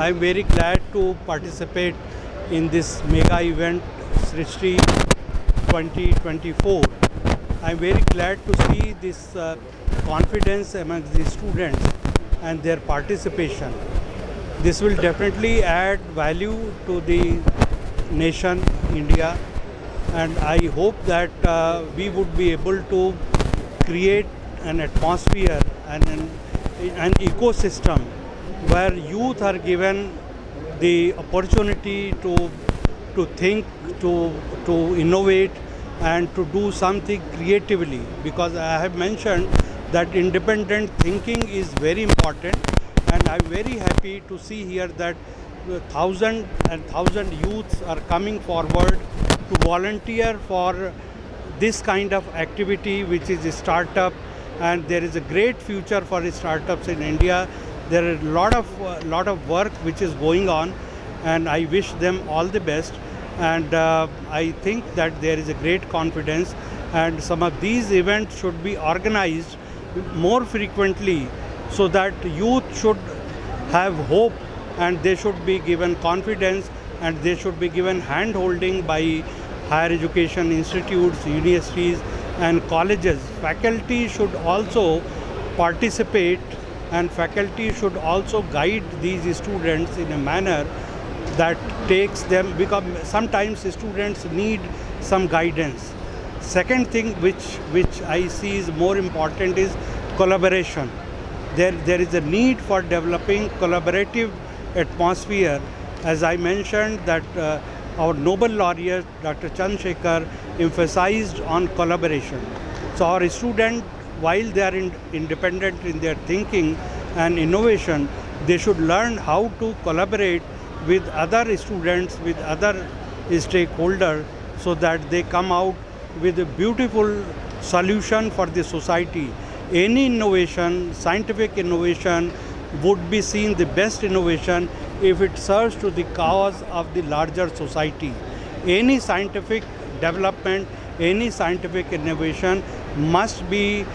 I'm very glad to participate in this mega event Srishti 2024. I'm very glad to see this confidence among the students and their participation. This will definitely add value to the nation, India, and I hope that we would be able to create an atmosphere and an ecosystem where youth are given the opportunity to think, to innovate, and to do something creatively. Because I have mentioned that independent thinking is very important, and I'm very happy to see here that thousand and thousand youths are coming forward to volunteer for this kind of activity, which is a startup, and there is a great future for startups in India. There is a lot of work which is going on, and I wish them all the best. And I think that there is a great confidence, and some of these events should be organized more frequently so that youth should have hope, and they should be given confidence, and they should be given hand holding by higher education institutes, universities and colleges. Faculty should also participate, and faculty should also guide these students in a manner that takes them, because sometimes students need some guidance. Second thing which I see is more important is collaboration. There is a need for developing collaborative atmosphere. As I mentioned that our Nobel laureate Dr. Chandrasekhar emphasized on collaboration. So our students, while they are independent in their thinking and innovation, they should learn how to collaborate with other students, with other stakeholders, so that they come out with a beautiful solution for the society. Any innovation, scientific innovation, would be seen the best innovation if it serves to the cause of the larger society. Any scientific development, any scientific innovation must be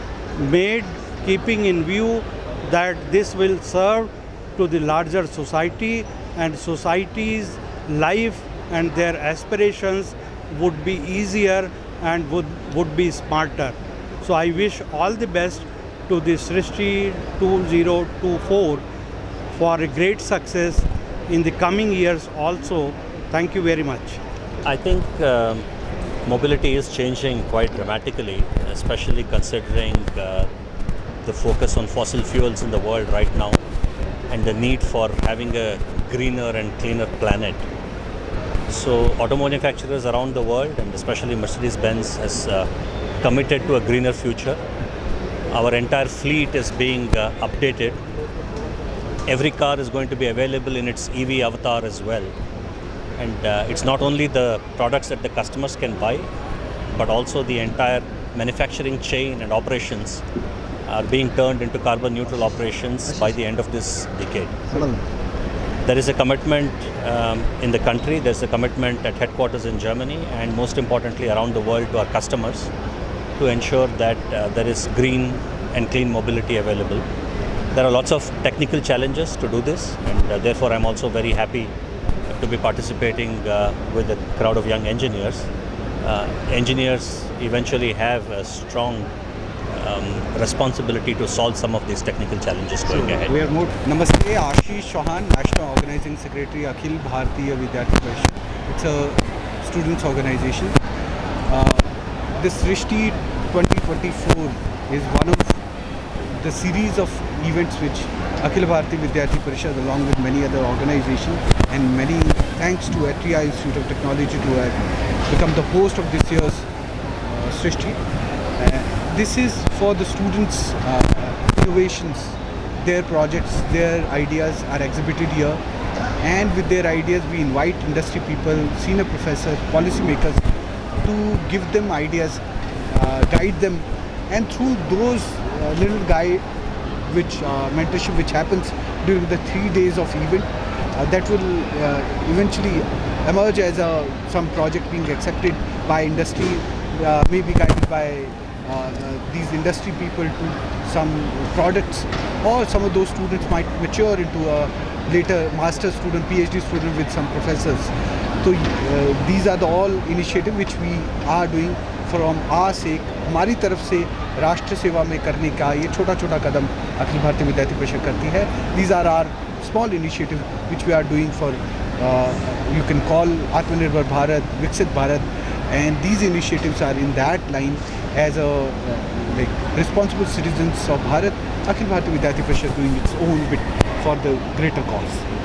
made keeping in view that this will serve to the larger society, and society's life and their aspirations would be easier and would be smarter. So I wish all the best to the Srishti 2024 for a great success in the coming years also. Thank you very much. I think mobility is changing quite dramatically, especially considering the focus on fossil fuels in the world right now and the need for having a greener and cleaner planet. So auto manufacturers around the world, and especially Mercedes-Benz, has committed to a greener future. Our entire fleet is being updated. Every car is going to be available in its EV avatar as well. And it's not only the products that the customers can buy, but also the entire manufacturing chain and operations are being turned into carbon neutral operations by the end of this decade. There is a commitment in the country, there's a commitment at headquarters in Germany, and most importantly around the world to our customers, to ensure that there is green and clean mobility available. There are lots of technical challenges to do this, and therefore I'm also very happy to be participating with a crowd of young engineers. Engineers eventually have a strong responsibility to solve some of these technical challenges going ahead. We are more. Namaste, Ashish Chauhan, National Organizing Secretary, Akhil Bharatiya Vidyarthi Parishad. It's a students' organization. This Srishti 2024 is one of the series of events which Akhil Bharatiya Vidyarthi Parishad, along with many other organizations, and many thanks to Atria Institute of Technology to have become the host of this year's Srishti. This is for the students' innovations, their projects, their ideas are exhibited here, and with their ideas we invite industry people, senior professors, policymakers to give them ideas, guide them, and through those little guide which mentorship which happens during the 3 days of event, that will eventually emerge as some project being accepted by industry, maybe guided by these industry people to some products, or some of those students might mature into a later master student, PhD student with some professors. So these are the all initiative which we are doing from our sake. हमारी तरफ से राष्ट्र सेवा में करने का ये छोटा छोटा कदम अखिल भारतीय विद्यार्थी परिषद करती है. These are our small initiative which we are doing for you can call Atmanirbhar Bharat, Viksit Bharat, and these initiatives are in that line as a like responsible citizens of Bharat. Akhil Bharatiya Vidyarthi Parishad doing its own bit for the greater cause.